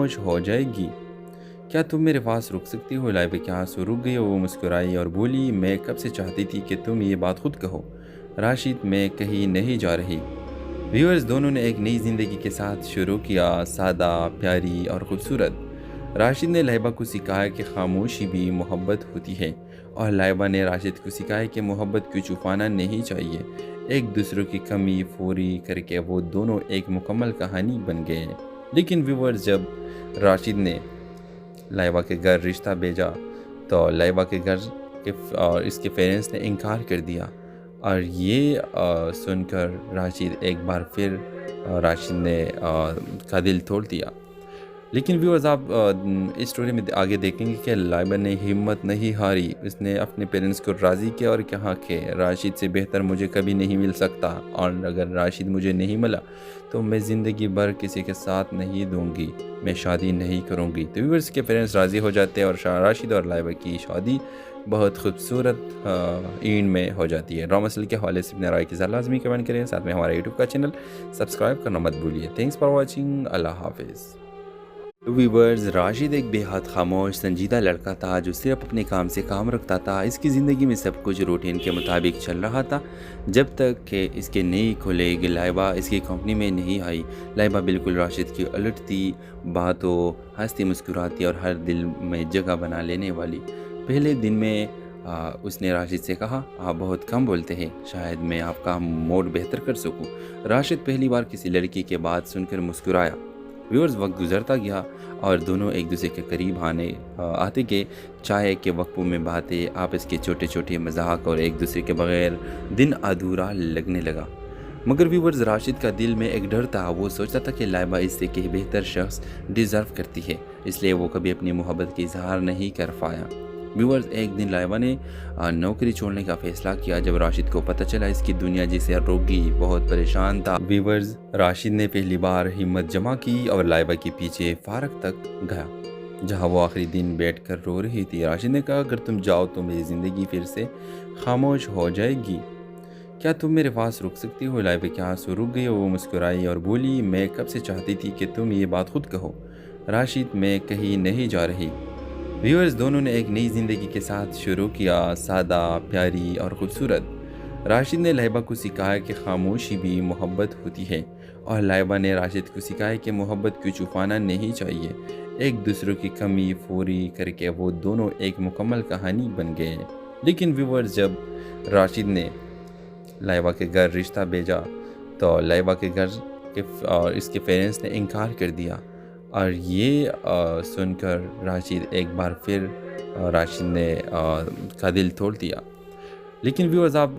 خاموش ہو جائے گی۔ کیا تم میرے پاس رک سکتی ہو؟ لائبہ کے آنسو رک گئی اور وہ مسکرائی اور بولی، میں کب سے چاہتی تھی کہ تم یہ بات خود کہو۔ راشد، میں کہیں نہیں جا رہی۔ ویورز، دونوں نے ایک نئی زندگی کے ساتھ شروع کیا، سادہ، پیاری اور خوبصورت۔ راشد نے لائبہ کو سکھایا کہ خاموشی بھی محبت ہوتی ہے، اور لائبہ نے راشد کو سکھایا کہ محبت کو چھپانا نہیں چاہیے۔ ایک دوسرے کی کمی پوری کر کے وہ دونوں ایک مکمل کہانی بن گئے۔ لیکن ویورز، جب راشد نے لائبہ کے گھر رشتہ بھیجا تو لائبہ کے گھر اور اس کے پیرنٹس نے انکار کر دیا، اور یہ سن کر راشد ایک بار پھر راشد نے کا دل توڑ دیا۔ لیکن ویورز، آپ اس سٹوری میں آگے دیکھیں گے کہ لائبہ نے ہمت نہیں ہاری۔ اس نے اپنے پیرنٹس کو راضی کیا اور کہا کہ راشد سے بہتر مجھے کبھی نہیں مل سکتا، اور اگر راشد مجھے نہیں ملا تو میں زندگی بھر کسی کے ساتھ نہیں دوں گی، میں شادی نہیں کروں گی۔ تو ویورز کے پیرنٹس راضی ہو جاتے ہیں، اور راشد اور لائبہ کی شادی بہت خوبصورت اینڈ میں ہو جاتی ہے۔ ڈرامہ سیریل کے حوالے سے اپنے رائے کی ذرا لازمی کمنٹ کریں، ساتھ میں ہمارا یوٹیوب کا چینل سبسکرائب کرنا مت بھولیے۔ تھینکس فار واچنگ، اللہ حافظ۔ ویورز، راشد ایک بے حد خاموش سنجیدہ لڑکا تھا جو صرف اپنے کام سے کام رکھتا تھا۔ اس کی زندگی میں سب کچھ روٹین کے مطابق چل رہا تھا، جب تک کہ اس کے نئی کھلے گی لائبہ اس کی کمپنی میں نہیں آئی۔ لائبہ بالکل راشد کی الٹ تھی، باتوں، ہنستی مسکراتی اور ہر دل میں جگہ بنا لینے والی۔ پہلے دن میں اس نے راشد سے کہا، آپ بہت کم بولتے ہیں، شاید میں آپ کا موڈ بہتر کر سکوں۔ راشد پہلی بار کسی لڑکی کے بات سن کر مسکرایا۔ ویورز، وقت گزرتا گیا اور دونوں ایک دوسرے کے قریب آتے گئے۔ چائے کے وقفوں میں باتیں، آپس کے چھوٹے چھوٹے مذاق اور ایک دوسرے کے بغیر دن ادھورا لگنے لگا۔ مگر ویورز، راشد کا دل میں ایک ڈر تھا۔ وہ سوچتا تھا کہ لائبہ اس سے کہیں بہتر شخص ڈیزرو کرتی ہے، اس لیے وہ کبھی اپنی محبت کا اظہار نہیں کر پایا۔ ویورز، ایک دن لائبہ نے نوکری چھوڑنے کا فیصلہ کیا جب راشد کو پتہ چلا اس کی دنیا جسے روکی بہت پریشان تھا۔ ویورز، راشد نے پہلی بار ہمت جمع کی اور لائبہ کے پیچھے پارک تک گیا، جہاں وہ آخری دن بیٹھ کر رو رہی تھی۔ راشد نے کہا، اگر تم جاؤ تو میری زندگی پھر سے خاموش ہو جائے گی۔ کیا تم میرے پاس رک سکتی ہو؟ لائبہ کے آنسو رک گئی اور وہ مسکرائی اور بولی، میں کب سے چاہتی تھی کہ تم یہ بات خود کہو۔ راشد، میں کہیں نہیں جا رہی۔ ویورز، دونوں نے ایک نئی زندگی کے ساتھ شروع کیا، سادہ، پیاری اور خوبصورت۔ راشد نے لائبہ کو سکھایا کہ خاموشی بھی محبت ہوتی ہے، اور لائبہ نے راشد کو سکھایا کہ محبت کو چھپانا نہیں چاہیے۔ ایک دوسرے کی کمی پوری کر کے وہ دونوں ایک مکمل کہانی بن گئے۔ لیکن ویورز، جب راشد نے لائبہ کے گھر رشتہ بھیجا تو لائبہ کے گھر اور اس کے پیرنٹس نے انکار کر دیا، اور یہ سن کر راشد ایک بار پھر راشد نے کا دل توڑ دیا۔ لیکن ویورز، آپ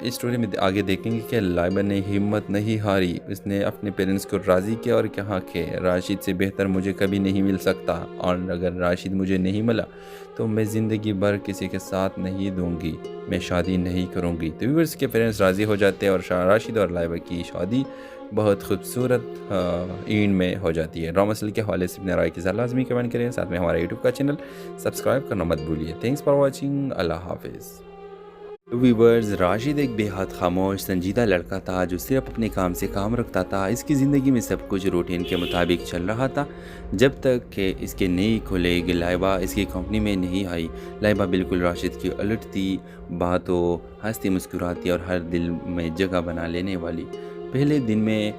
اس سٹوری میں آگے دیکھیں گے کہ لائبہ نے ہمت نہیں ہاری۔ اس نے اپنے پیرنٹس کو راضی کیا اور کہا کہ راشد سے بہتر مجھے کبھی نہیں مل سکتا، اور اگر راشد مجھے نہیں ملا تو میں زندگی بھر کسی کے ساتھ نہیں دوں گی، میں شادی نہیں کروں گی۔ تو ویورز کے پیرنٹس راضی ہو جاتے ہیں، اور راشد اور لائبہ کی شادی بہت خوبصورت اینڈ میں ہو جاتی ہے۔ ڈرامہ سیریل کے حوالے سے اپنے رائے کی ذرا لازمی کمنٹ کریں، ساتھ میں ہمارا یوٹیوب کا چینل سبسکرائب کرنا مت بھولیے۔ تھینکس فار واچنگ، اللہ حافظ۔ ویورز، راشد ایک بے حد خاموش سنجیدہ لڑکا تھا جو صرف اپنے کام سے کام رکھتا تھا۔ اس کی زندگی میں سب کچھ روٹین کے مطابق چل رہا تھا، جب تک کہ اس کے نئی کھلے گی لائبہ اس کی کمپنی میں نہیں آئی۔ لائبہ بالکل راشد کی الٹ تھی، باتوں، ہنستی مسکراتی اور ہر دل میں جگہ بنا لینے والی۔ پہلے دن میں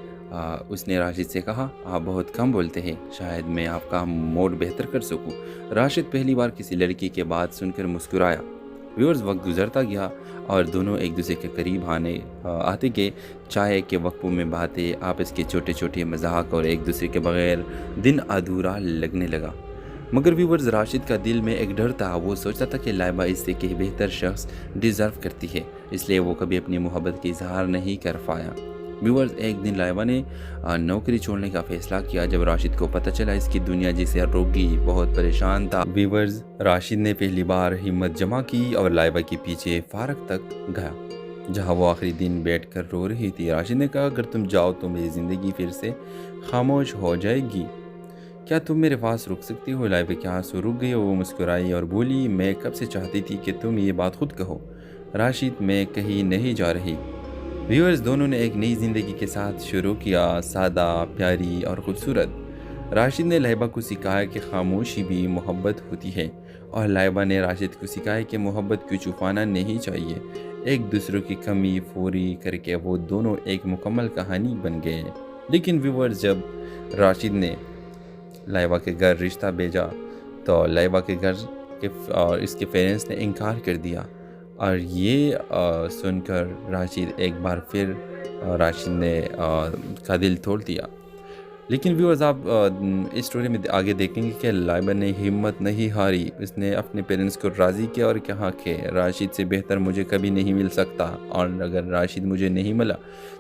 اس نے راشد سے کہا، آپ بہت کم بولتے ہیں، شاید میں آپ کا موڈ بہتر کر سکوں۔ راشد پہلی بار کسی لڑکی کے بات سن کر مسکرایا۔ ویورز، وقت گزرتا گیا اور دونوں ایک دوسرے کے قریب آتے گئے۔ چائے کے وقفوں میں باتیں، آپس کے چھوٹے چھوٹے مذاق اور ایک دوسرے کے بغیر دن ادھورا لگنے لگا۔ مگر ویورز، راشد کا دل میں ایک ڈر تھا۔ وہ سوچتا تھا کہ لائبہ اس سے کہیں بہتر شخص ڈیزرو کرتی ہے، اس لیے وہ کبھی اپنی محبت کا اظہار نہیں کر پایا۔ ویورز، ایک دن لائبہ نے نوکری چھوڑنے کا فیصلہ کیا جب راشد کو پتہ چلا اس کی دنیا جسے روکی بہت پریشان تھا۔ ویورز، راشد نے پہلی بار ہمت جمع کی اور لائبہ کے پیچھے پارک تک گیا، جہاں وہ آخری دن بیٹھ کر رو رہی تھی۔ راشد نے کہا، اگر تم جاؤ تو میری زندگی پھر سے خاموش ہو جائے گی۔ کیا تم میرے پاس رک سکتی ہو؟ لائبہ کے آنسو رک گئی اور وہ مسکرائی اور بولی، میں کب سے چاہتی تھی کہ تم یہ بات خود کہو۔ راشد، میں کہیں نہیں جا رہی۔ ویورز، دونوں نے ایک نئی زندگی کے ساتھ شروع کیا، سادہ، پیاری اور خوبصورت۔ راشد نے لائبہ کو سکھایا کہ خاموشی بھی محبت ہوتی ہے اور لائبہ نے راشد کو سکھایا کہ محبت کو چھپانا نہیں چاہیے، ایک دوسرے کی کمی پوری کر کے وہ دونوں ایک مکمل کہانی بن گئے۔ لیکن ویورز، جب راشد نے لائبہ کے گھر رشتہ بھیجا تو لائبہ کے گھر اور اس کے پیرنٹس نے انکار کر دیا، اور یہ سن کر راشد ایک بار پھر راشد نے کا دل توڑ دیا۔ لیکن ویورز، آپ اس سٹوری میں آگے دیکھیں گے کہ لائبہ نے ہمت نہیں ہاری، اس نے اپنے پیرنٹس کو راضی کیا اور کہا کہ راشد سے بہتر مجھے کبھی نہیں مل سکتا، اور اگر راشد مجھے نہیں ملا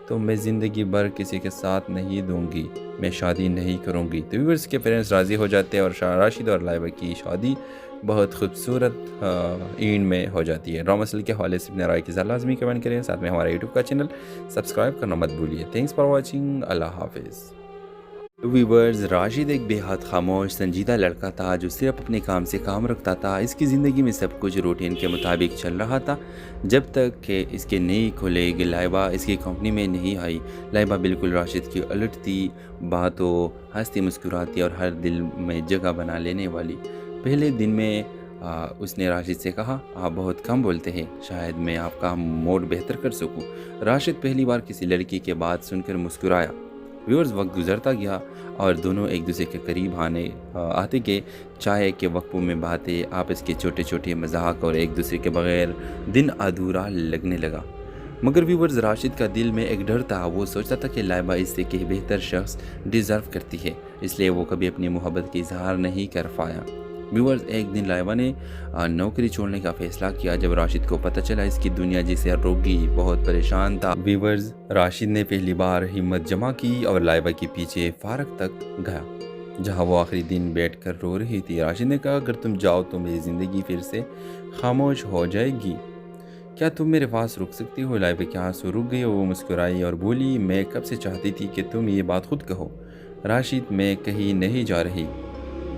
تو میں زندگی بھر کسی کے ساتھ نہیں دوں گی، میں شادی نہیں کروں گی۔ تو ویورز کے پیرنٹس راضی ہو جاتے ہیں اور راشد اور لائبہ کی شادی بہت خوبصورت اینڈ میں ہو جاتی ہے۔ ڈرامہ سیریل کے حوالے سے اپنے رائے کی ذرا لازمی کمنٹ کریں، ساتھ میں ہمارا یوٹیوب کا چینل سبسکرائب کرنا مت بھولیے۔ تھینکس فار واچنگ، اللہ حافظ۔ ویورز، راشد ایک بے حد خاموش سنجیدہ لڑکا تھا جو صرف اپنے کام سے کام رکھتا تھا۔ اس کی زندگی میں سب کچھ روٹین کے مطابق چل رہا تھا جب تک کہ اس کے نئی کھلے لائبہ اس کی کمپنی میں نہیں آئی۔ لائبہ بالکل راشد کی الٹ تھی، باتوں ہنستی مسکراتی اور ہر دل میں جگہ بنا لینے والی۔ پہلے دن میں اس نے راشد سے کہا، آپ بہت کم بولتے ہیں، شاید میں آپ کا موڈ بہتر کر سکوں۔ راشد پہلی بار کسی لڑکی کے بات سن کر مسکرایا۔ ویورز، وقت گزرتا گیا اور دونوں ایک دوسرے کے قریب آتے گئے۔ چائے کے وقفوں میں باتیں، آپس کے چھوٹے چھوٹے مذاق اور ایک دوسرے کے بغیر دن ادھورا لگنے لگا۔ مگر ویورز، راشد کا دل میں ایک ڈر تھا، وہ سوچتا تھا کہ لائبہ اس سے کہ بہتر شخص ڈیزرو کرتی ہے، اس لیے وہ کبھی اپنی محبت کی اظہار نہیں کر پایا۔ ویورز، ایک دن لائبہ نے نوکری چھوڑنے کا فیصلہ کیا جب راشد کو پتہ چلا اس کی دنیا جسے روگی بہت پریشان تھا۔ ویورز، راشد نے پہلی بار ہمت جمع کی اور لائبہ کے پیچھے پارک تک گیا جہاں وہ آخری دن بیٹھ کر رو رہی تھی۔ راشد نے کہا، اگر تم جاؤ تو میری زندگی پھر سے خاموش ہو جائے گی، کیا تم میرے پاس رک سکتی ہو؟ لائبہ کے آنسو رک گئے، وہ مسکرائی اور بولی، میں کب سے چاہتی تھی کہ تم یہ بات خود کہو، راشد میں کہیں نہیں جا رہی۔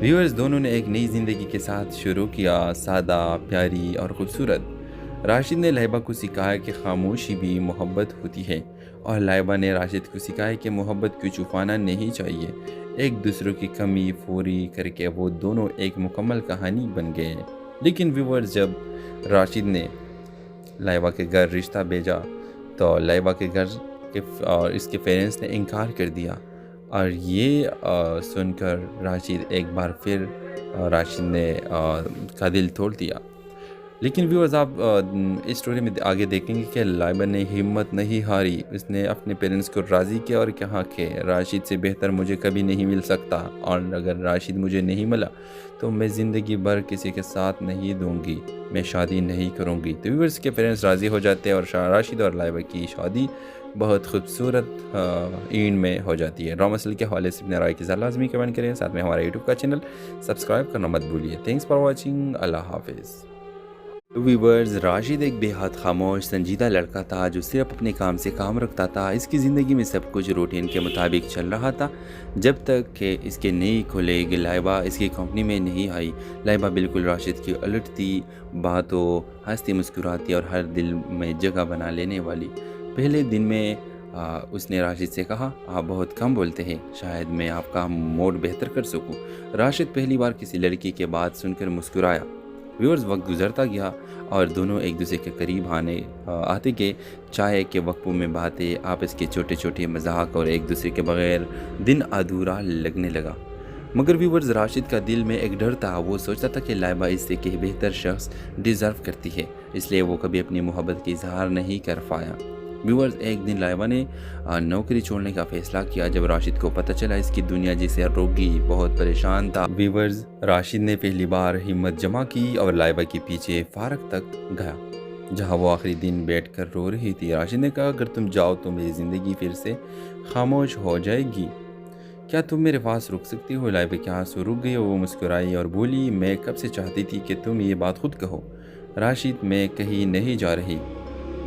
ویورز، دونوں نے ایک نئی زندگی کے ساتھ شروع کیا، سادہ، پیاری اور خوبصورت۔ راشد نے لائبہ کو سکھایا کہ خاموشی بھی محبت ہوتی ہے اور لائبہ نے راشد کو سکھایا کہ محبت کو چھپانا نہیں چاہیے، ایک دوسرے کی کمی پوری کر کے وہ دونوں ایک مکمل کہانی بن گئے۔ لیکن ویورز، جب راشد نے لائبہ کے گھر رشتہ بھیجا تو لائبہ کے گھر اور اس کے پیرنٹس نے انکار کر دیا، اور یہ سن کر راشد ایک بار پھر راشد نے کا دل توڑ دیا۔ لیکن ویورز، آپ اس سٹوری میں آگے دیکھیں گے کہ لائبہ نے ہمت نہیں ہاری، اس نے اپنے پیرنٹس کو راضی کیا اور کہا کہ راشد سے بہتر مجھے کبھی نہیں مل سکتا، اور اگر راشد مجھے نہیں ملا تو میں زندگی بھر کسی کے ساتھ نہیں دوں گی، میں شادی نہیں کروں گی۔ تو ویورز کے پیرنٹس راضی ہو جاتے ہیں اور راشد اور لائبہ کی شادی بہت خوبصورت اینڈ میں ہو جاتی ہے۔ ڈرامہ سیریل کے حوالے سے اپنے رائے کی ذرا لازمی کمنٹ کریں، ساتھ میں ہمارا یوٹیوب کا چینل سبسکرائب کرنا مت بھولیے۔ تھینکس فار واچنگ، اللہ حافظ۔ ویورز، راشد ایک بے حد خاموش سنجیدہ لڑکا تھا جو صرف اپنے کام سے کام رکھتا تھا۔ اس کی زندگی میں سب کچھ روٹین کے مطابق چل رہا تھا جب تک کہ اس کے نئی کھلے لائبہ اس کی کمپنی میں نہیں آئی۔ لائبہ بالکل راشد کی الٹ تھی، باتوں ہنستی مسکراتی اور ہر دل میں جگہ بنا لینے والی۔ پہلے دن میں اس نے راشد سے کہا، آپ بہت کم بولتے ہیں، شاید میں آپ کا موڈ بہتر کر سکوں۔ راشد پہلی بار کسی لڑکی کے بات سن کر مسکرایا۔ ویورز، وقت گزرتا گیا اور دونوں ایک دوسرے کے قریب آتے گئے۔ چائے کے وقفوں میں باتیں، آپس کے چھوٹے چھوٹے مذاق اور ایک دوسرے کے بغیر دن ادھورا لگنے لگا۔ مگر ویورز، راشد کا دل میں ایک ڈر تھا، وہ سوچتا تھا کہ لائبہ اس سے کہ بہتر شخص ڈیزرو کرتی ہے، اس لیے وہ کبھی اپنی محبت کی اظہار نہیں کر پایا۔ ویورز، ایک دن لائبہ نے نوکری چھوڑنے کا فیصلہ کیا جب راشد کو پتہ چلا اس کی دنیا جسے روگی بہت پریشان تھا۔ ویورز، راشد نے پہلی بار ہمت جمع کی اور لائبہ کے پیچھے پارک تک گیا جہاں وہ آخری دن بیٹھ کر رو رہی تھی۔ راشد نے کہا، اگر تم جاؤ تو میری زندگی پھر سے خاموش ہو جائے گی، کیا تم میرے پاس رک سکتی ہو؟ لائبہ کے آنسو رک گئے، وہ مسکرائی اور بولی، میں کب سے چاہتی تھی کہ تم یہ بات خود کہو، راشد میں کہیں نہیں جا رہی۔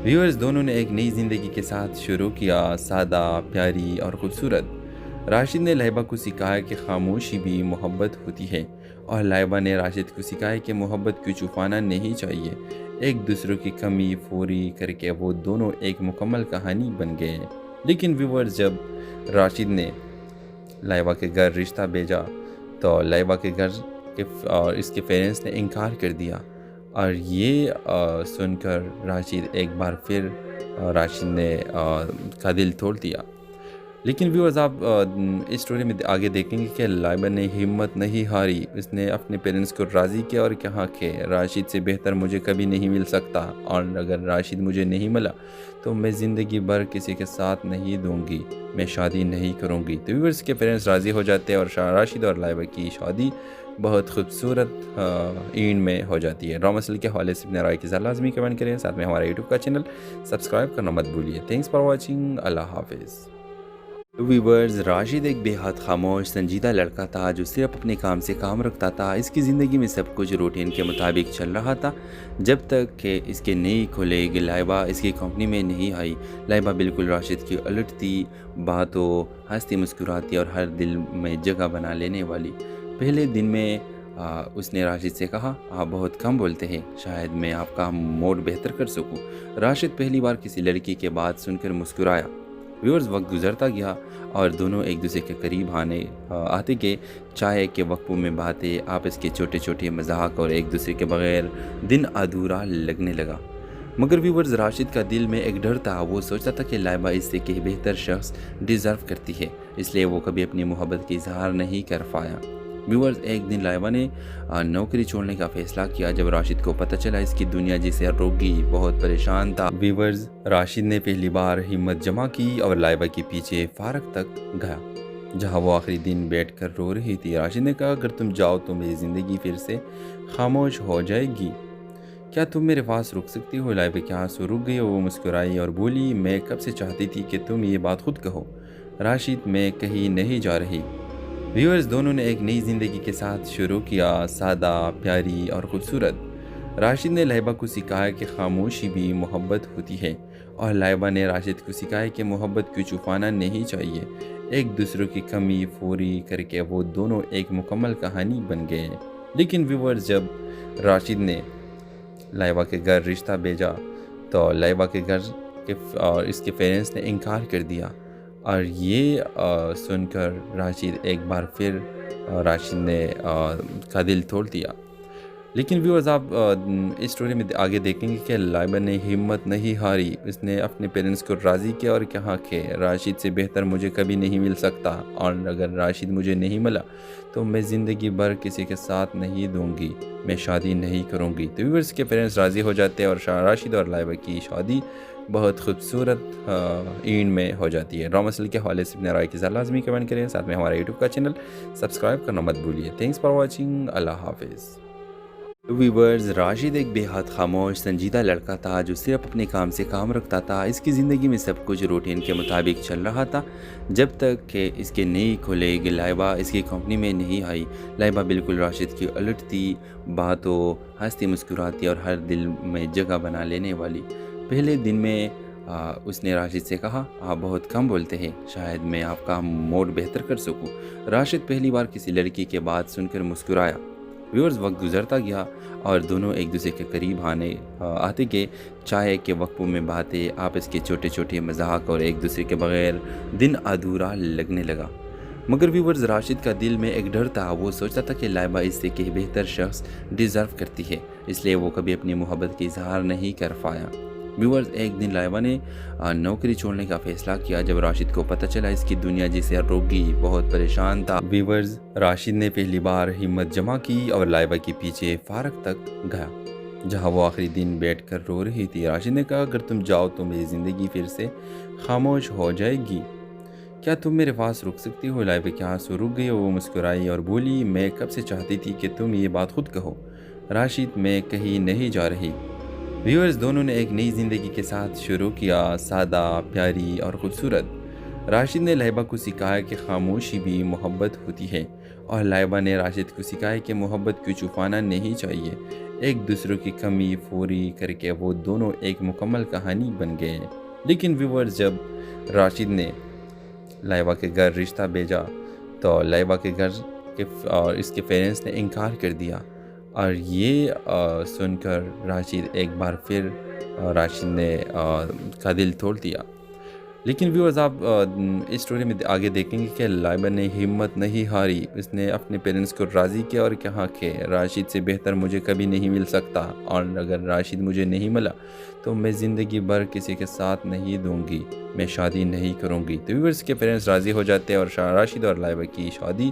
ویورز، دونوں نے ایک نئی زندگی کے ساتھ شروع کیا، سادہ، پیاری اور خوبصورت۔ راشد نے لائبہ کو سکھایا کہ خاموشی بھی محبت ہوتی ہے اور لائبہ نے راشد کو سکھایا کہ محبت کو چھپانا نہیں چاہیے، ایک دوسرے کی کمی پوری کر کے وہ دونوں ایک مکمل کہانی بن گئے۔ لیکن ویورز، جب راشد نے لائبہ کے گھر رشتہ بھیجا تو لائبہ کے گھر کے اور اس کے پیرنٹس نے انکار کر دیا، اور یہ سن کر راشد ایک بار پھر راشد نے کا دل توڑ دیا۔ لیکن ویورز آپ اس سٹوری میں آگے دیکھیں گے کہ لائبہ نے ہمت نہیں ہاری، اس نے اپنے پیرنٹس کو راضی کیا اور کہا کہ راشد سے بہتر مجھے کبھی نہیں مل سکتا، اور اگر راشد مجھے نہیں ملا تو میں زندگی بھر کسی کے ساتھ نہیں دوں گی، میں شادی نہیں کروں گی۔ تو ویورز کے پیرنٹس راضی ہو جاتے ہیں اور راشد اور لائبہ کی شادی بہت خوبصورت اینڈ میں ہو جاتی ہے۔ ڈرامہ سیریل کے حوالے سے اپنے رائے کے ساتھ لازمی کمنٹ کریں، ساتھ میں ہمارا یوٹیوب کا چینل سبسکرائب کرنا مت بھولیے۔ تھینکس فار واچنگ، اللہ حافظ۔ ویورز، راشد ایک بے حد خاموش سنجیدہ لڑکا تھا جو صرف اپنے کام سے کام رکھتا تھا۔ اس کی زندگی میں سب کچھ روٹین کے مطابق چل رہا تھا جب تک کہ اس کے نئی کھلیگ لائبہ اس کی کمپنی میں نہیں آئی۔ لائبہ بالکل راشد کی الٹ تھی، باتوں، ہنستی مسکراتی اور ہر دل میں جگہ بنا لینے والی۔ پہلے دن میں اس نے راشد سے کہا، آپ بہت کم بولتے ہیں، شاید میں آپ کا موڈ بہتر کر سکوں۔ راشد پہلی بار کسی لڑکی کے بات سن کر مسکرایا۔ ویورز، وقت گزرتا گیا اور دونوں ایک دوسرے کے قریب آتے گئے۔ چائے کے وقفوں میں باتیں، آپس کے چھوٹے چھوٹے مذاق اور ایک دوسرے کے بغیر دن ادھورا لگنے لگا۔ مگر ویورز، راشد کا دل میں ایک ڈر تھا۔ وہ سوچتا تھا کہ لائبہ اس سے کہ بہتر شخص ڈیزرو کرتی ہے، اس لیے وہ کبھی اپنی محبت کی اظہار نہیں کر پایا۔ ویورز، ایک دن لائبہ نے نوکری چھوڑنے کا فیصلہ کیا جب راشد کو پتہ چلا اس کی دنیا جسے روگی بہت پریشان تھا۔ ویورز، راشد نے پہلی بار ہمت جمع کی اور لائبہ کے پیچھے پارک تک گیا جہاں وہ آخری دن بیٹھ کر رو رہی تھی۔ راشد نے کہا، اگر تم جاؤ تو میری زندگی پھر سے خاموش ہو جائے گی، کیا تم میرے پاس رک سکتی ہو؟ لائبہ کے آنسو رک گئے، وہ مسکرائی اور بولی، میں کب سے چاہتی تھی کہ تم یہ بات خود کہو، راشد میں کہیں نہیں جا رہی۔ ویورز، دونوں نے ایک نئی زندگی کے ساتھ شروع کیا، سادہ، پیاری اور خوبصورت۔ راشد نے لائبہ کو سکھایا کہ خاموشی بھی محبت ہوتی ہے، اور لائبہ نے راشد کو سکھایا کہ محبت کو چھپانا نہیں چاہیے۔ ایک دوسرے کی کمی پوری کر کے وہ دونوں ایک مکمل کہانی بن گئے۔ لیکن ویورز، جب راشد نے لائبہ کے گھر رشتہ بھیجا تو لائبہ کے گھر اور اس کے پیرنٹس نے انکار کر دیا، اور یہ سن کر راشد ایک بار پھر راشد نے کا دل توڑ دیا۔ لیکن ویورز، آپ اس سٹوری میں آگے دیکھیں گے کہ لائبہ نے ہمت نہیں ہاری، اس نے اپنے پیرنٹس کو راضی کیا اور کہا کہ راشد سے بہتر مجھے کبھی نہیں مل سکتا، اور اگر راشد مجھے نہیں ملا تو میں زندگی بھر کسی کے ساتھ نہیں دوں گی، میں شادی نہیں کروں گی۔ تو ویورز کے پیرنٹس راضی ہو جاتے ہیں اور راشد اور لائبہ کی شادی بہت خوبصورت اینڈ میں ہو جاتی ہے۔ ڈرامہ سیریل کے حوالے سے اپنے رائے کے ساتھ لازمی کمنٹ کریں، ساتھ میں ہمارا یوٹیوب کا چینل سبسکرائب کرنا مت بھولیے۔ تھینکس فار واچنگ، اللہ حافظ۔ ویورز، راشد ایک بے حد خاموش سنجیدہ لڑکا تھا جو صرف اپنے کام سے کام رکھتا تھا۔ اس کی زندگی میں سب کچھ روٹین کے مطابق چل رہا تھا جب تک کہ اس کے نئی کھلیگ لائبہ اس کی کمپنی میں نہیں آئی۔ لائبہ بالکل راشد کی الٹ تھی، باتوں، ہنستی مسکراتی اور ہر دل میں جگہ بنا لینے والی۔ پہلے دن میں اس نے راشد سے کہا، آپ بہت کم بولتے ہیں، شاید میں آپ کا موڈ بہتر کر سکوں۔ راشد پہلی بار کسی لڑکی کے بات سن کر مسکرایا۔ ویورز، وقت گزرتا گیا اور دونوں ایک دوسرے کے قریب آتے گئے۔ چائے کے وقفوں میں باتیں، آپس کے چھوٹے چھوٹے مذاق اور ایک دوسرے کے بغیر دن ادھورا لگنے لگا۔ مگر ویورز، راشد کا دل میں ایک ڈر تھا۔ وہ سوچتا تھا کہ لائبہ اس سے کہ بہتر شخص ڈیزرو کرتی ہے، اس لیے وہ کبھی اپنی محبت کی اظہار نہیں کر پایا۔ ویورز، ایک دن لائبہ نے نوکری چھوڑنے کا فیصلہ کیا جب راشد کو پتہ چلا اس کی دنیا جسے روگی بہت پریشان تھا۔ ویورز، راشد نے پہلی بار ہمت جمع کی اور لائبہ کے پیچھے پارک تک گیا جہاں وہ آخری دن بیٹھ کر رو رہی تھی۔ راشد نے کہا، اگر تم جاؤ تو میری زندگی پھر سے خاموش ہو جائے گی، کیا تم میرے پاس رک سکتی ہو؟ لائبہ کے آنسو رک گئے، وہ مسکرائی اور بولی، میں کب سے چاہتی تھی کہ تم یہ بات خود کہو، راشد میں کہیں نہیں جا رہی۔ ویورز، دونوں نے ایک نئی زندگی کے ساتھ شروع کیا، سادہ، پیاری اور خوبصورت۔ راشد نے لائبہ کو سکھایا کہ خاموشی بھی محبت ہوتی ہے، اور لائبہ نے راشد کو سکھایا کہ محبت کو چھپانا نہیں چاہیے۔ ایک دوسرے کی کمی پوری کر کے وہ دونوں ایک مکمل کہانی بن گئے۔ لیکن ویورز، جب راشد نے لائبہ کے گھر رشتہ بھیجا تو لائبہ کے گھر اور اس کے پیرنٹس نے انکار کر دیا، اور یہ سن کر راشد ایک بار پھر راشد نے کا دل توڑ دیا۔ لیکن ویورز آپ اس اسٹوری میں آگے دیکھیں گے کہ لائبہ نے ہمت نہیں ہاری، اس نے اپنے پیرنٹس کو راضی کیا اور کہا کہ راشد سے بہتر مجھے کبھی نہیں مل سکتا، اور اگر راشد مجھے نہیں ملا تو میں زندگی بھر کسی کے ساتھ نہیں دوں گی، میں شادی نہیں کروں گی۔ تو ویورز کے پیرنٹس راضی ہو جاتے ہیں اور راشد اور لائبہ کی شادی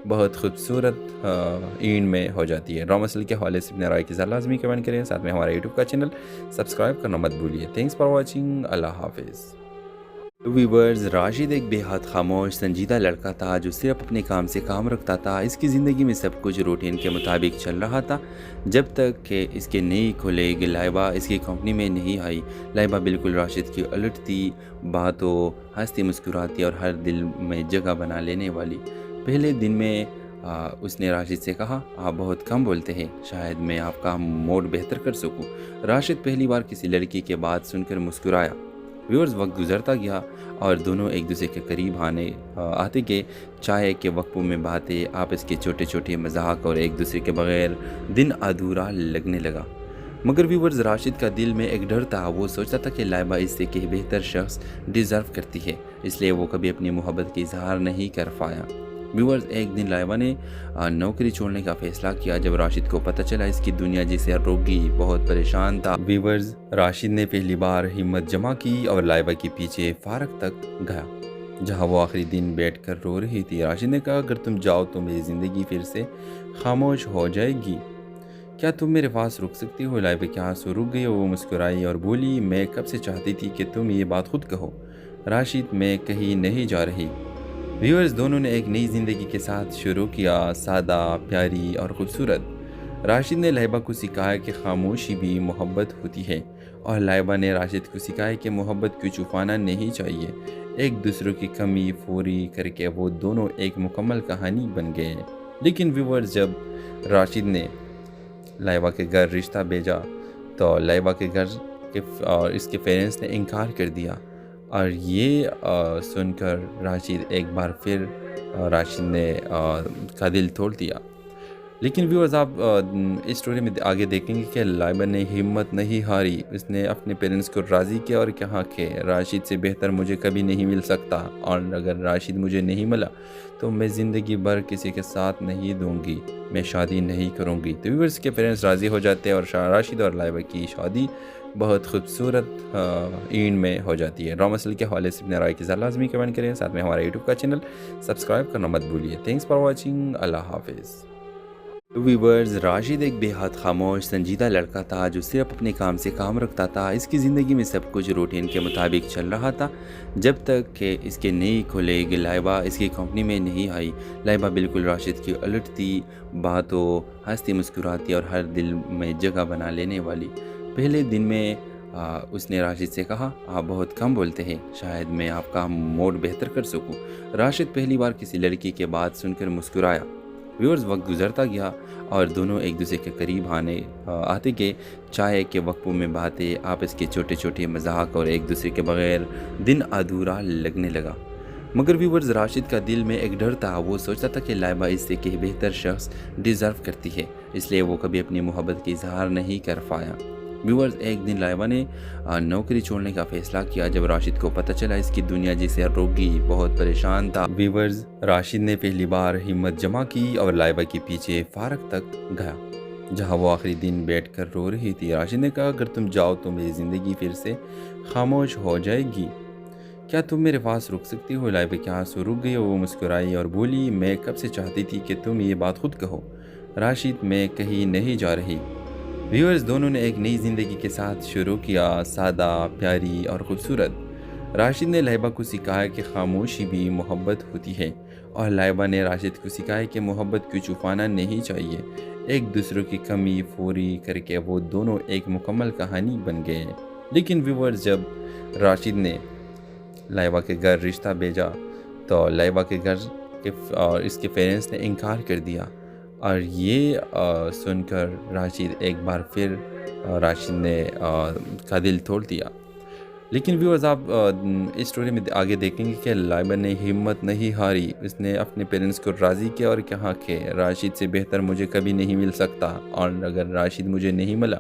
بہت خوبصورت اینڈ میں ہو جاتی ہے۔ ڈرامہ سیریل کے حوالے سے اپنے رائے کے ساتھ لازمی کمنٹ کریں، ساتھ میں ہمارا یوٹیوب کا چینل سبسکرائب کرنا مت بھولیے۔ تھینکس فار واچنگ، اللہ حافظ۔ ویورز، راشد ایک بے حد خاموش سنجیدہ لڑکا تھا جو صرف اپنے کام سے کام رکھتا تھا۔ اس کی زندگی میں سب کچھ روٹین کے مطابق چل رہا تھا جب تک کہ اس کے نئی کھلے لائبہ اس کی کمپنی میں نہیں آئی۔ لائبہ بالکل راشد کی الٹ تھی، باتوں، ہنستی مسکراتی اور ہر دل میں جگہ بنا لینے والی۔ پہلے دن میں اس نے راشد سے کہا، آپ بہت کم بولتے ہیں، شاید میں آپ کا موڈ بہتر کر سکوں۔ راشد پہلی بار کسی لڑکی کے بات سن کر مسکرایا۔ ویورز، وقت گزرتا گیا اور دونوں ایک دوسرے کے قریب آتے گئے۔ چائے کے وقفوں میں باتیں، آپس کے چھوٹے چھوٹے مذاق اور ایک دوسرے کے بغیر دن ادھورا لگنے لگا۔ مگر ویورز، راشد کا دل میں ایک ڈر تھا۔ وہ سوچتا تھا کہ لائبہ اس سے کہ بہتر شخص ڈیزرو کرتی ہے، اس لیے وہ کبھی اپنی محبت کا اظہار نہیں کر پایا۔ ویورز، ایک دن لائبہ نے نوکری چھوڑنے کا فیصلہ کیا جب راشد کو پتہ چلا اس کی دنیا جسے روگی بہت پریشان تھا۔ ویورز، راشد نے پہلی بار ہمت جمع کی اور لائبہ کے پیچھے فارغ تک گیا جہاں وہ آخری دن بیٹھ کر رو رہی تھی۔ راشد نے کہا، اگر تم جاؤ تو میری زندگی پھر سے خاموش ہو جائے گی، کیا تم میرے پاس رک سکتی ہو؟ لائبہ کے آنسو رک گئے، وہ مسکرائی اور بولی، میں کب سے چاہتی تھی کہ تم یہ بات خود کہو، راشد میں کہیں نہیں جا رہی۔ ویورز، دونوں نے ایک نئی زندگی کے ساتھ شروع کیا، سادہ، پیاری اور خوبصورت۔ راشد نے لائبہ کو سکھایا کہ خاموشی بھی محبت ہوتی ہے، اور لائبہ نے راشد کو سکھایا کہ محبت کو چھپانا نہیں چاہیے۔ ایک دوسرے کی کمی پوری کر کے وہ دونوں ایک مکمل کہانی بن گئے۔ لیکن ویورز، جب راشد نے لائبہ کے گھر رشتہ بھیجا تو لائبہ کے گھر اور اس کے پیرنٹس نے انکار کر دیا، اور یہ سن کر راشد ایک بار پھر راشد نے کا دل توڑ دیا۔ لیکن ویورز، آپ اس اسٹوری میں آگے دیکھیں گے کہ لائبہ نے ہمت نہیں ہاری، اس نے اپنے پیرنٹس کو راضی کیا اور کہا کہ راشد سے بہتر مجھے کبھی نہیں مل سکتا، اور اگر راشد مجھے نہیں ملا تو میں زندگی بھر کسی کے ساتھ نہیں دوں گی، میں شادی نہیں کروں گی۔ تو ویورز کے پیرنٹس راضی ہو جاتے ہیں اور راشد اور لائبہ کی شادی بہت خوبصورت اینڈ میں ہو جاتی ہے۔ ڈرامہ سیریل کے حوالے سے اپنے رائے کے ساتھ لازمی کمنٹ کریں، ساتھ میں ہمارا یوٹیوب کا چینل سبسکرائب کرنا مت بھولیے۔ تھینکس فار واچنگ، اللہ حافظ۔ ویورز، راشد ایک بے حد خاموش سنجیدہ لڑکا تھا جو صرف اپنے کام سے کام رکھتا تھا۔ اس کی زندگی میں سب کچھ روٹین کے مطابق چل رہا تھا جب تک کہ اس کے نئی کھلے لائبہ اس کی کمپنی میں نہیں آئی۔ لائبہ بالکل راشد کی الٹ تھی، باتوں، ہنستی مسکراتی اور ہر دل میں جگہ بنا لینے والی۔ پہلے دن میں اس نے راشد سے کہا، آپ بہت کم بولتے ہیں، شاید میں آپ کا موڈ بہتر کر سکوں۔ راشد پہلی بار کسی لڑکی کے بات سن کر مسکرایا۔ ویورز، وقت گزرتا گیا اور دونوں ایک دوسرے کے قریب آتے گئے۔ چائے کے وقفوں میں باتیں، آپس کے چھوٹے چھوٹے مذاق اور ایک دوسرے کے بغیر دن ادھورا لگنے لگا۔ مگر ویورز، راشد کا دل میں ایک ڈر تھا۔ وہ سوچتا تھا کہ لائبہ اس سے کہ بہتر شخص ڈیزرو کرتی ہے، اس لیے وہ کبھی اپنی محبت کا اظہار نہیں کر پایا۔ ویورز، ایک دن لائبہ نے نوکری چھوڑنے کا فیصلہ کیا جب راشد کو پتہ چلا اس کی دنیا جسے روگی بہت پریشان تھا۔ ویورز، راشد نے پہلی بار ہمت جمع کی اور لائبہ کے پیچھے فارغ تک گیا جہاں وہ آخری دن بیٹھ کر رو رہی تھی۔ راشد نے کہا، اگر تم جاؤ تو میری زندگی پھر سے خاموش ہو جائے گی، کیا تم میرے پاس رک سکتی ہو؟ لائبہ کے آنسو رک گئے، وہ مسکرائی اور بولی، میں کب سے چاہتی تھی کہ تم یہ بات خود کہو، راشد میں کہیں نہیں جا رہی۔ ویورز، دونوں نے ایک نئی زندگی کے ساتھ شروع کیا، سادہ، پیاری اور خوبصورت۔ راشد نے لائبہ کو سکھایا کہ خاموشی بھی محبت ہوتی ہے، اور لائبہ نے راشد کو سکھایا کہ محبت کو چھپانا نہیں چاہیے۔ ایک دوسرے کی کمی پوری کر کے وہ دونوں ایک مکمل کہانی بن گئے۔ لیکن ویورز، جب راشد نے لائبہ کے گھر رشتہ بھیجا تو لائبہ کے گھر اور اس کے پیرنٹس نے انکار کر دیا، اور یہ سن کر راشد ایک بار پھر راشد نے کا دل توڑ دیا۔ لیکن ویورز آپ اس اسٹوری میں آگے دیکھیں گے کہ لائبہ نے ہمت نہیں ہاری، اس نے اپنے پیرنٹس کو راضی کیا اور کہا کہ راشد سے بہتر مجھے کبھی نہیں مل سکتا، اور اگر راشد مجھے نہیں ملا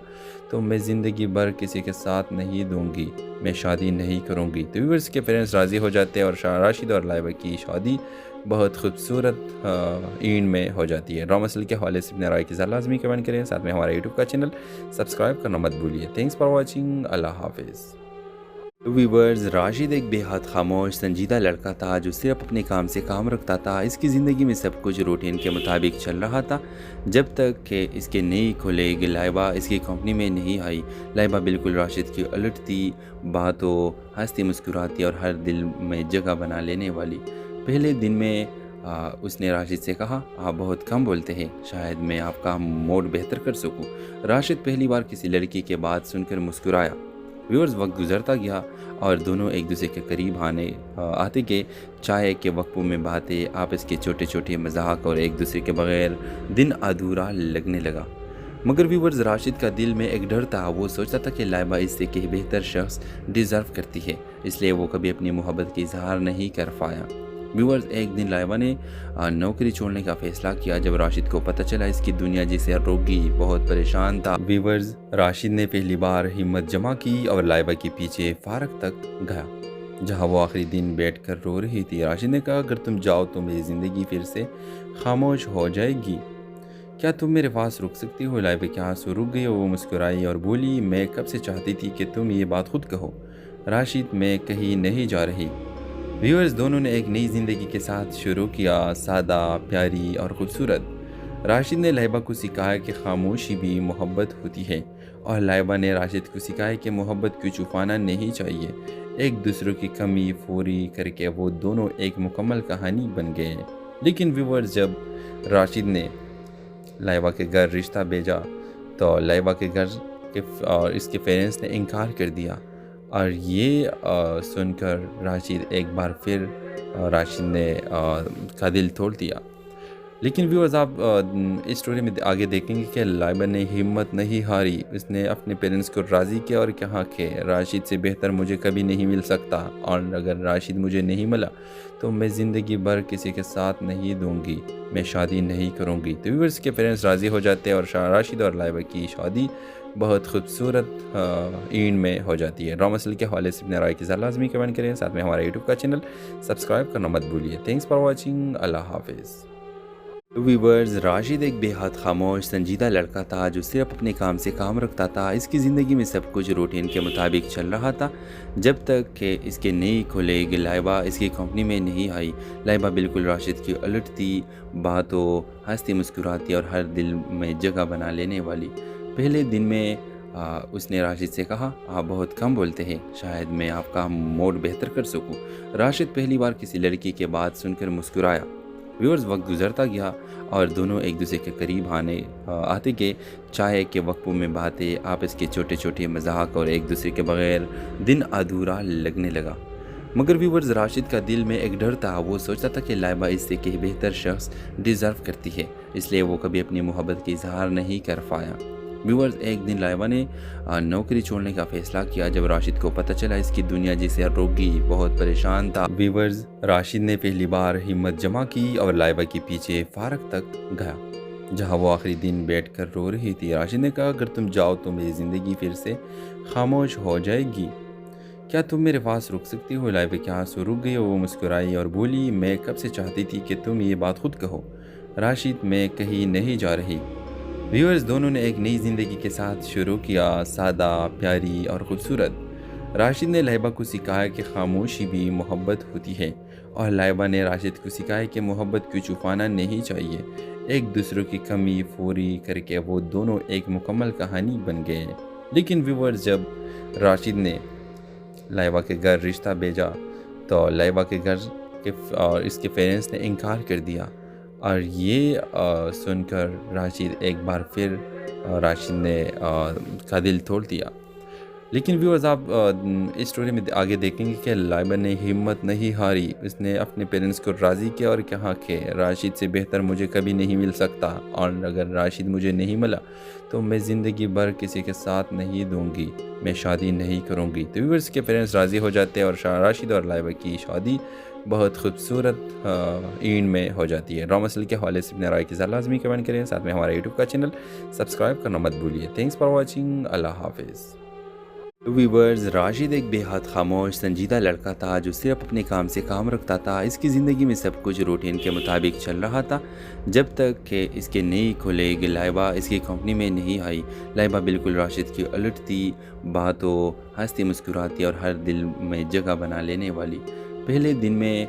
تو میں زندگی بھر کسی کے ساتھ نہیں دوں گی، میں شادی نہیں کروں گی۔ تو ویورز کے پیرنٹس راضی ہو جاتے ہیں اور راشد اور لائبہ کی شادی بہت خوبصورت اینڈ میں ہو جاتی ہے۔ ڈرامہ سیریل کے حوالے سے اپنے رائے کی ذرا لازمی کمنٹ کریں، ساتھ میں ہمارا یوٹیوب کا چینل سبسکرائب کرنا مت بھولیے۔ تھینکس فار واچنگ، اللہ حافظ۔ ویورز، راشد ایک بے حد خاموش سنجیدہ لڑکا تھا جو صرف اپنے کام سے کام رکھتا تھا۔ اس کی زندگی میں سب کچھ روٹین کے مطابق چل رہا تھا جب تک کہ اس کے نئی کھلے لائبہ اس کی کمپنی میں نہیں آئی۔ لائبہ بالکل راشد کی الٹ تھی، باتوں، ہنستی مسکراتی اور ہر دل میں جگہ بنا لینے والی۔ پہلے دن میں اس نے راشد سے کہا، آپ بہت کم بولتے ہیں، شاید میں آپ کا موڈ بہتر کر سکوں۔ راشد پہلی بار کسی لڑکی کے بات سن کر مسکرایا۔ ویورز، وقت گزرتا گیا اور دونوں ایک دوسرے کے قریب آتے گئے۔ چائے کے وقفوں میں باتیں، آپس کے چھوٹے چھوٹے مذاق اور ایک دوسرے کے بغیر دن ادھورا لگنے لگا۔ مگر ویورز، راشد کا دل میں ایک ڈر تھا۔ وہ سوچتا تھا کہ لائبہ اس سے کہ بہتر شخص ڈیزرو کرتی ہے، اس لیے وہ کبھی اپنی محبت کی اظہار نہیں کر پایا۔ ویورز، ایک دن لائبہ نے نوکری چھوڑنے کا فیصلہ کیا جب راشد کو پتہ چلا اس کی دنیا جسے روگی بہت پریشان تھا۔ ویورز، راشد نے پہلی بار ہمت جمع کی اور لائبہ کے پیچھے پارک تک گیا جہاں وہ آخری دن بیٹھ کر رو رہی تھی۔ راشد نے کہا، اگر تم جاؤ تو میری زندگی پھر سے خاموش ہو جائے گی، کیا تم میرے پاس رک سکتی ہو؟ لائبہ کے آنسو رک گئے، وہ مسکرائی اور بولی، میں کب سے چاہتی تھی کہ تم یہ بات خود کہو، راشد میں کہیں نہیں جا رہی۔ ویورز، دونوں نے ایک نئی زندگی کے ساتھ شروع کیا، سادہ، پیاری اور خوبصورت۔ راشد نے لائبہ کو سکھایا کہ خاموشی بھی محبت ہوتی ہے، اور لائبہ نے راشد کو سکھایا کہ محبت کو چھپانا نہیں چاہیے۔ ایک دوسرے کی کمی پوری کر کے وہ دونوں ایک مکمل کہانی بن گئے۔ لیکن ویورز، جب راشد نے لائبہ کے گھر رشتہ بھیجا تو لائبہ کے گھر اور اس کے پیرنٹس نے انکار کر دیا، اور یہ سن کر راشد ایک بار پھر راشد نے کا دل توڑ دیا۔ لیکن ویورز، آپ اس اسٹوری میں آگے دیکھیں گے کہ لائبہ نے ہمت نہیں ہاری، اس نے اپنے پیرنٹس کو راضی کیا اور کہا کہ راشد سے بہتر مجھے کبھی نہیں مل سکتا، اور اگر راشد مجھے نہیں ملا تو میں زندگی بھر کسی کے ساتھ نہیں دوں گی، میں شادی نہیں کروں گی۔ تو ویورز کے پیرنٹس راضی ہو جاتے ہیں اور راشد اور لائبہ کی شادی بہت خوبصورت اینڈ میں ہو جاتی ہے۔ ڈرامہ سیریل کے حوالے سے اپنے رائے کی ذرا لازمی کمنٹ کریں، ساتھ میں ہمارا یوٹیوب کا چینل سبسکرائب کرنا مت بھولیے۔ تھینکس فار واچنگ، اللہ حافظ۔ ویورز، راشد ایک بے حد خاموش سنجیدہ لڑکا تھا جو صرف اپنے کام سے کام رکھتا تھا۔ اس کی زندگی میں سب کچھ روٹین کے مطابق چل رہا تھا جب تک کہ اس کے نئی کھلے لائبہ اس کی کمپنی میں نہیں آئی۔ لائبہ بالکل راشد کی الٹ تھی، باتوں، ہنستی مسکراتی اور ہر دل میں جگہ بنا لینے والی۔ پہلے دن میں اس نے راشد سے کہا، آپ بہت کم بولتے ہیں، شاید میں آپ کا موڈ بہتر کر سکوں۔ راشد پہلی بار کسی لڑکی کے بات سن کر مسکرایا۔ ویورز، وقت گزرتا گیا اور دونوں ایک دوسرے کے قریب آتے گئے۔ چائے کے وقفوں میں باتیں، آپس کے چھوٹے چھوٹے مذاق اور ایک دوسرے کے بغیر دن ادھورا لگنے لگا۔ مگر ویورز، راشد کا دل میں ایک ڈر تھا۔ وہ سوچتا تھا کہ لائبہ اس سے کہ بہتر شخص ڈیزرو کرتی ہے، اس لیے وہ کبھی اپنی محبت کی اظہار نہیں کر پایا۔ ویورز، ایک دن لائبہ نے نوکری چھوڑنے کا فیصلہ کیا جب راشد کو پتہ چلا اس کی دنیا جسے روگی بہت پریشان تھا۔ ویورز، راشد نے پہلی بار ہمت جمع کی اور لائبہ کے پیچھے پارک تک گیا جہاں وہ آخری دن بیٹھ کر رو رہی تھی۔ راشد نے کہا، اگر تم جاؤ تو میری زندگی پھر سے خاموش ہو جائے گی، کیا تم میرے پاس رک سکتی ہو؟ لائبہ کے آنسو رک گئے، وہ مسکرائی اور بولی، میں کب سے چاہتی تھی کہ تم یہ بات خود کہو، راشد میں کہیں نہیں جا رہی۔ ویورز، دونوں نے ایک نئی زندگی کے ساتھ شروع کیا، سادہ، پیاری اور خوبصورت۔ راشد نے لائبہ کو سکھایا کہ خاموشی بھی محبت ہوتی ہے، اور لائبہ نے راشد کو سکھایا کہ محبت کو چھپانا نہیں چاہیے۔ ایک دوسرے کی کمی پوری کر کے وہ دونوں ایک مکمل کہانی بن گئے۔ لیکن ویورز، جب راشد نے لائبہ کے گھر رشتہ بھیجا تو لائبہ کے گھر اور اس کے پیرنٹس نے انکار کر دیا، اور یہ سن کر راشد ایک بار پھر راشد نے کا دل توڑ دیا۔ لیکن ویورز آپ اس اسٹوری میں آگے دیکھیں گے کہ لائبہ نے ہمت نہیں ہاری، اس نے اپنے پیرنٹس کو راضی کیا اور کہا کہ راشد سے بہتر مجھے کبھی نہیں مل سکتا، اور اگر راشد مجھے نہیں ملا تو میں زندگی بھر کسی کے ساتھ نہیں دوں گی، میں شادی نہیں کروں گی۔ تو ویورز کے پیرنٹس راضی ہو جاتے ہیں اور راشد اور لائبہ کی شادی بہت خوبصورت اینڈ میں ہو جاتی ہے۔ ڈرامہ سیریل کے حوالے سے اپنے رائے کی ذرا لازمی کمنٹ کریں، ساتھ میں ہمارا یوٹیوب کا چینل سبسکرائب کرنا مت بھولیے۔ تھینکس فار واچنگ، اللہ حافظ۔ ویورز، راشد ایک بے حد خاموش سنجیدہ لڑکا تھا جو صرف اپنے کام سے کام رکھتا تھا۔ اس کی زندگی میں سب کچھ روٹین کے مطابق چل رہا تھا جب تک کہ اس کے نئی کھلیگ لائبہ اس کی کمپنی میں نہیں آئی۔ لائبہ بالکل راشد کی الٹ تھی، باتوں، ہنستی مسکراتی اور ہر دل میں جگہ بنا لینے والی۔ پہلے دن میں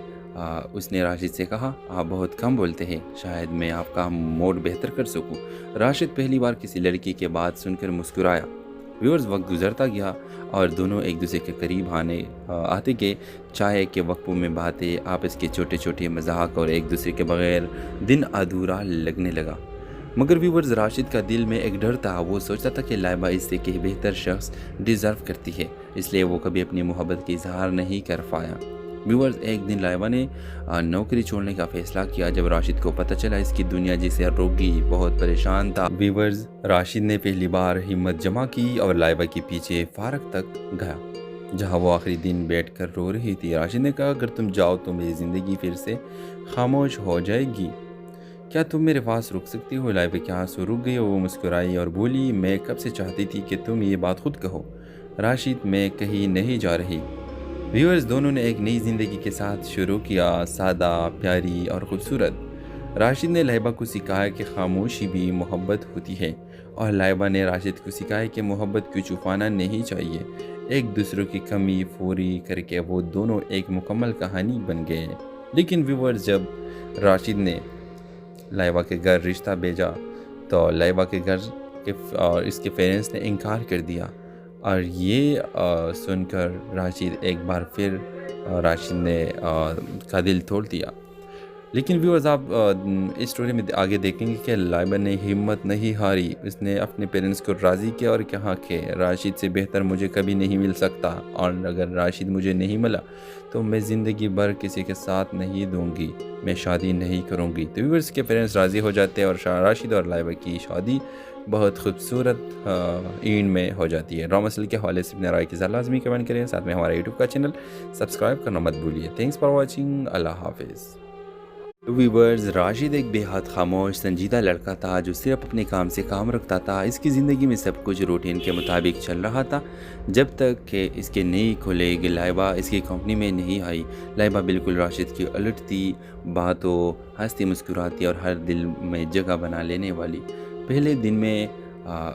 اس نے راشد سے کہا، آپ بہت کم بولتے ہیں، شاید میں آپ کا موڈ بہتر کر سکوں۔ راشد پہلی بار کسی لڑکی کے بات سن کر مسکرایا۔ ویورز، وقت گزرتا گیا اور دونوں ایک دوسرے کے قریب آتے گئے۔ چائے کے وقفوں میں باتیں، آپس کے چھوٹے چھوٹے مذاق اور ایک دوسرے کے بغیر دن ادھورا لگنے لگا۔ مگر ویورز، راشد کا دل میں ایک ڈر تھا۔ وہ سوچتا تھا کہ لائبہ اس سے کہ بہتر شخص ڈیزرو کرتی ہے، اس لیے وہ کبھی اپنی محبت کی اظہار نہیں کر پایا۔ ویورز، ایک دن لائبہ نے نوکری چھوڑنے کا فیصلہ کیا جب راشد کو پتہ چلا اس کی دنیا جسے روکی بہت پریشان تھا۔ ویورز، راشد نے پہلی بار ہمت جمع کی اور لائبہ کے پیچھے پارک تک گیا جہاں وہ آخری دن بیٹھ کر رو رہی تھی۔ راشد نے کہا، اگر تم جاؤ تو میری زندگی پھر سے خاموش ہو جائے گی، کیا تم میرے پاس رک سکتی ہو؟ لائبہ کے آنسو رک گئے، وہ مسکرائی اور بولی، میں کب سے چاہتی تھی کہ تم یہ بات خود کہو، راشد میں کہیں نہیں جا رہی۔ ویورز، دونوں نے ایک نئی زندگی کے ساتھ شروع کیا، سادہ، پیاری اور خوبصورت۔ راشد نے لائبہ کو سکھایا کہ خاموشی بھی محبت ہوتی ہے، اور لائبہ نے راشد کو سکھایا کہ محبت کو چھپانا نہیں چاہیے۔ ایک دوسرے کی کمی پوری کر کے وہ دونوں ایک مکمل کہانی بن گئے۔ لیکن ویورز، جب راشد نے لائبہ کے گھر رشتہ بھیجا تو لائبہ کے گھر اور اس کے پیرنٹس نے انکار کر دیا، اور یہ سن کر راشد ایک بار پھر راشد نے کا دل توڑ دیا۔ لیکن ویورز، آپ اس اسٹوری میں آگے دیکھیں گے کہ لائبہ نے ہمت نہیں ہاری، اس نے اپنے پیرنٹس کو راضی کیا اور کہا کہ راشد سے بہتر مجھے کبھی نہیں مل سکتا، اور اگر راشد مجھے نہیں ملا تو میں زندگی بھر کسی کے ساتھ نہیں دوں گی، میں شادی نہیں کروں گی۔ تو ویورز کے پیرنٹس راضی ہو جاتے ہیں اور راشد اور لائبہ کی شادی بہت خوبصورت اینڈ میں ہو جاتی ہے۔ ڈرامہ سیریل کے حوالے سے اپنے رائے کی ذرا لازمی کمنٹ کریں، ساتھ میں ہمارا یوٹیوب کا چینل سبسکرائب کرنا مت بھولیے۔ تھینکس فار واچنگ، اللہ حافظ۔ ویورز، راشد ایک بے حد خاموش سنجیدہ لڑکا تھا جو صرف اپنے کام سے کام رکھتا تھا۔ اس کی زندگی میں سب کچھ روٹین کے مطابق چل رہا تھا جب تک کہ اس کے نئی کھلیگ لائبہ اس کی کمپنی میں نہیں آئی۔ لائبہ بالکل راشد کی الٹ تھی، باتوں، ہنستی مسکراتی اور ہر دل میں جگہ بنا لینے والی۔ پہلے دن میں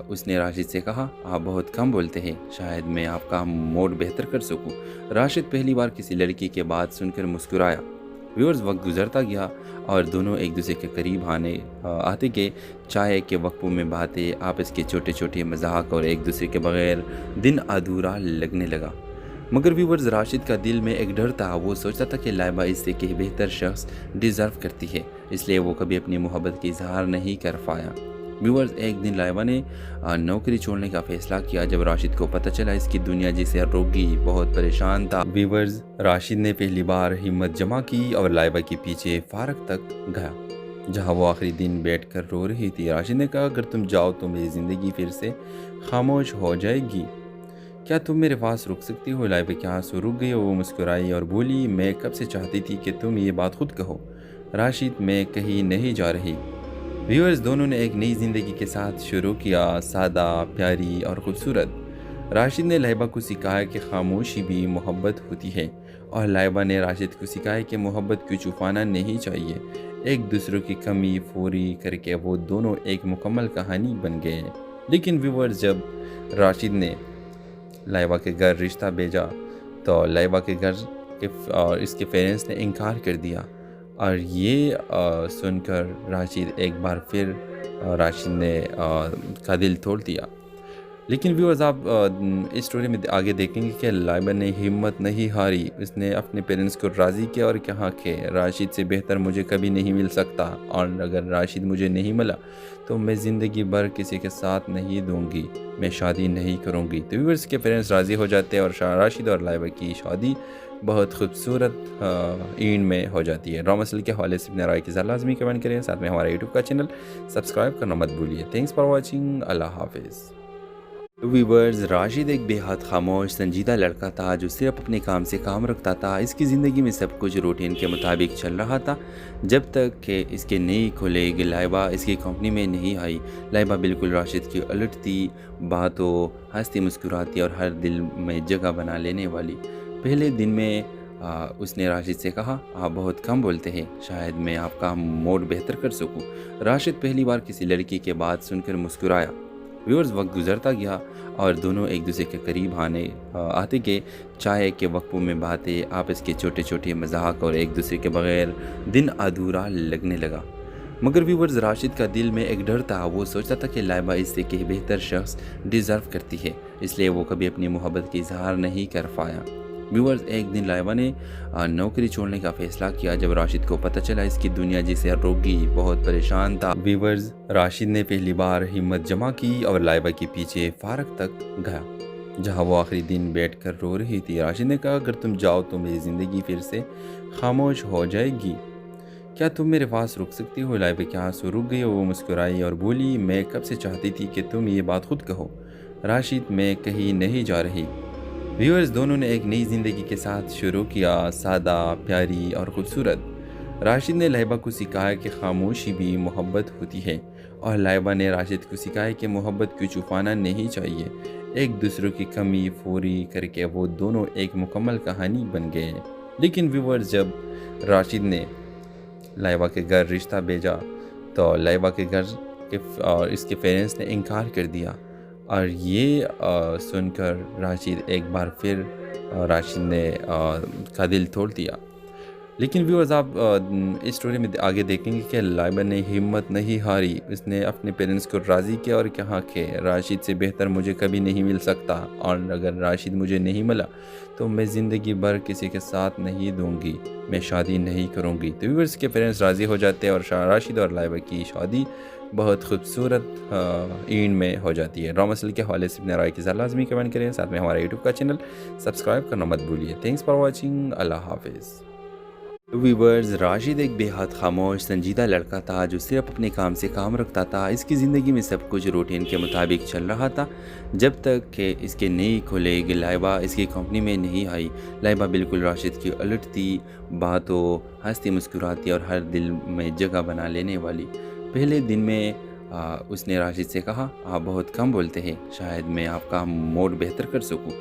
اس نے راشد سے کہا، آپ بہت کم بولتے ہیں، شاید میں آپ کا موڈ بہتر کر سکوں۔ راشد پہلی بار کسی لڑکی کے بات سن کر مسکرایا۔ ویورز، وقت گزرتا گیا اور دونوں ایک دوسرے کے قریب آتے گئے۔ چائے کے وقفوں میں باتیں، آپس کے چھوٹے چھوٹے مذاق اور ایک دوسرے کے بغیر دن ادھورا لگنے لگا۔ مگر ویورز، راشد کا دل میں ایک ڈر تھا۔ وہ سوچتا تھا کہ لائبہ اس سے کہ بہتر شخص ڈیزرو کرتی ہے، اس لیے وہ کبھی اپنی محبت کی اظہار نہیں کر پایا۔ ویورز، ایک دن لائبہ نے نوکری چھوڑنے کا فیصلہ کیا جب راشد کو پتہ چلا اس کی دنیا جسے روکی بہت پریشان تھا۔ ویورز، راشد نے پہلی بار ہمت جمع کی اور لائبہ کے پیچھے پارک تک گیا جہاں وہ آخری دن بیٹھ کر رو رہی تھی۔ راشد نے کہا، اگر تم جاؤ تو میری زندگی پھر سے خاموش ہو جائے گی، کیا تم میرے پاس رک سکتی ہو؟ لائبہ کے آنسو رک گئے، وہ مسکرائی اور بولی، میں کب سے چاہتی تھی کہ تم یہ بات خود کہو، راشد میں کہیں نہیں جا رہی۔ ویورز، دونوں نے ایک نئی زندگی کے ساتھ شروع کیا، سادہ، پیاری اور خوبصورت۔ راشد نے لائبہ کو سکھایا کہ خاموشی بھی محبت ہوتی ہے، اور لائبہ نے راشد کو سکھایا کہ محبت کو چھپانا نہیں چاہیے۔ ایک دوسرے کی کمی پوری کر کے وہ دونوں ایک مکمل کہانی بن گئے۔ لیکن ویورز، جب راشد نے لائبہ کے گھر رشتہ بھیجا تو لائبہ کے گھر اور اس کے پیرنٹس نے انکار کر دیا، اور یہ سن کر راشد ایک بار پھر راشد نے کا دل توڑ دیا۔ لیکن ویورز آپ اس اسٹوری میں آگے دیکھیں گے کہ لائبہ نے ہمت نہیں ہاری، اس نے اپنے پیرنٹس کو راضی کیا اور کہا کہ راشد سے بہتر مجھے کبھی نہیں مل سکتا، اور اگر راشد مجھے نہیں ملا تو میں زندگی بھر کسی کے ساتھ نہیں دوں گی، میں شادی نہیں کروں گی۔ تو ویورز کے پیرنٹس راضی ہو جاتے ہیں اور راشد اور لائبہ کی شادی بہت خوبصورت اینڈ میں ہو جاتی ہے۔ ڈرامہ سیریل کے حوالے سے اپنے رائے کی ذرا لازمی کمنٹ کریں، ساتھ میں ہمارا یوٹیوب کا چینل سبسکرائب کرنا مت بھولیے۔ تھینکس فار واچنگ، اللہ حافظ۔ ویورز، راشد ایک بے حد خاموش سنجیدہ لڑکا تھا جو صرف اپنے کام سے کام رکھتا تھا۔ اس کی زندگی میں سب کچھ روٹین کے مطابق چل رہا تھا جب تک کہ اس کے نئی کھلیگ لائبہ اس کی کمپنی میں نہیں آئی۔ لائبہ بالکل راشد کی الٹ تھی، باتوں، ہنستی مسکراتی اور ہر دل میں جگہ بنا لینے والی۔ پہلے دن میں اس نے راشد سے کہا، آپ بہت کم بولتے ہیں، شاید میں آپ کا موڈ بہتر کر سکوں۔ راشد پہلی بار کسی لڑکی کے بات سن کر مسکرایا۔ ویورز، وقت گزرتا گیا اور دونوں ایک دوسرے کے قریب آتے گئے۔ چائے کے وقفوں میں باتیں، آپس کے چھوٹے چھوٹے مذاق اور ایک دوسرے کے بغیر دن ادھورا لگنے لگا۔ مگر ویورز، راشد کا دل میں ایک ڈر تھا۔ وہ سوچتا تھا کہ لائبہ اس سے کہ بہتر شخص ڈیزرو کرتی ہے، اس لیے وہ کبھی اپنی محبت کی اظہار نہیں کر پایا۔ ویورز، ایک دن لائبہ نے نوکری چھوڑنے کا فیصلہ کیا جب راشد کو پتہ چلا اس کی دنیا جسے روکی بہت پریشان تھا۔ ویورز، راشد نے پہلی بار ہمت جمع کی اور لائبہ کے پیچھے پارک تک گیا جہاں وہ آخری دن بیٹھ کر رو رہی تھی۔ راشد نے کہا، اگر تم جاؤ تو میری زندگی پھر سے خاموش ہو جائے گی، کیا تم میرے پاس رک سکتی ہو؟ لائبہ کے آنسو رک گئے، وہ مسکرائی اور بولی، میں کب سے چاہتی تھی کہ تم یہ بات خود کہو، راشد میں کہیں نہیں جا رہی۔ ویورز، دونوں نے ایک نئی زندگی کے ساتھ شروع کیا، سادہ، پیاری اور خوبصورت۔ راشد نے لائبہ کو سکھایا کہ خاموشی بھی محبت ہوتی ہے، اور لائبہ نے راشد کو سکھایا کہ محبت کو چھپانا نہیں چاہیے۔ ایک دوسرے کی کمی پوری کر کے وہ دونوں ایک مکمل کہانی بن گئے۔ لیکن ویورز، جب راشد نے لائبہ کے گھر رشتہ بھیجا تو لائبہ کے گھر اور اس کے پیرنٹس نے انکار کر دیا، اور یہ سن کر راشد ایک بار پھر راشد نے کا دل توڑ دیا۔ لیکن ویورز، آپ اس اسٹوری میں آگے دیکھیں گے کہ لائبہ نے ہمت نہیں ہاری، اس نے اپنے پیرنٹس کو راضی کیا اور کہا کہ راشد سے بہتر مجھے کبھی نہیں مل سکتا، اور اگر راشد مجھے نہیں ملا تو میں زندگی بھر کسی کے ساتھ نہیں دوں گی، میں شادی نہیں کروں گی۔ تو ویورز کے پیرنٹس راضی ہو جاتے ہیں اور راشد اور لائبہ کی شادی بہت خوبصورت اینڈ میں ہو جاتی ہے۔ ڈرامہ سیریل کے حوالے سے اپنے رائے کی ذرا لازمی کمنٹ کریں، ساتھ میں ہمارا یوٹیوب کا چینل سبسکرائب کرنا مت بھولیے۔ تھینکس فار واچنگ، اللہ حافظ۔ ویورز، راشد ایک بے حد خاموش سنجیدہ لڑکا تھا جو صرف اپنے کام سے کام رکھتا تھا۔ اس کی زندگی میں سب کچھ روٹین کے مطابق چل رہا تھا جب تک کہ اس کے نئی کھلیگ لائبہ اس کی کمپنی میں نہیں آئی۔ لائبہ بالکل راشد کی الٹ تھی، باتوں، ہنستی مسکراتی اور ہر دل میں جگہ بنا لینے والی۔ پہلے دن میں اس نے راشد سے کہا، آپ بہت کم بولتے ہیں، شاید میں آپ کا موڈ بہتر کر سکوں۔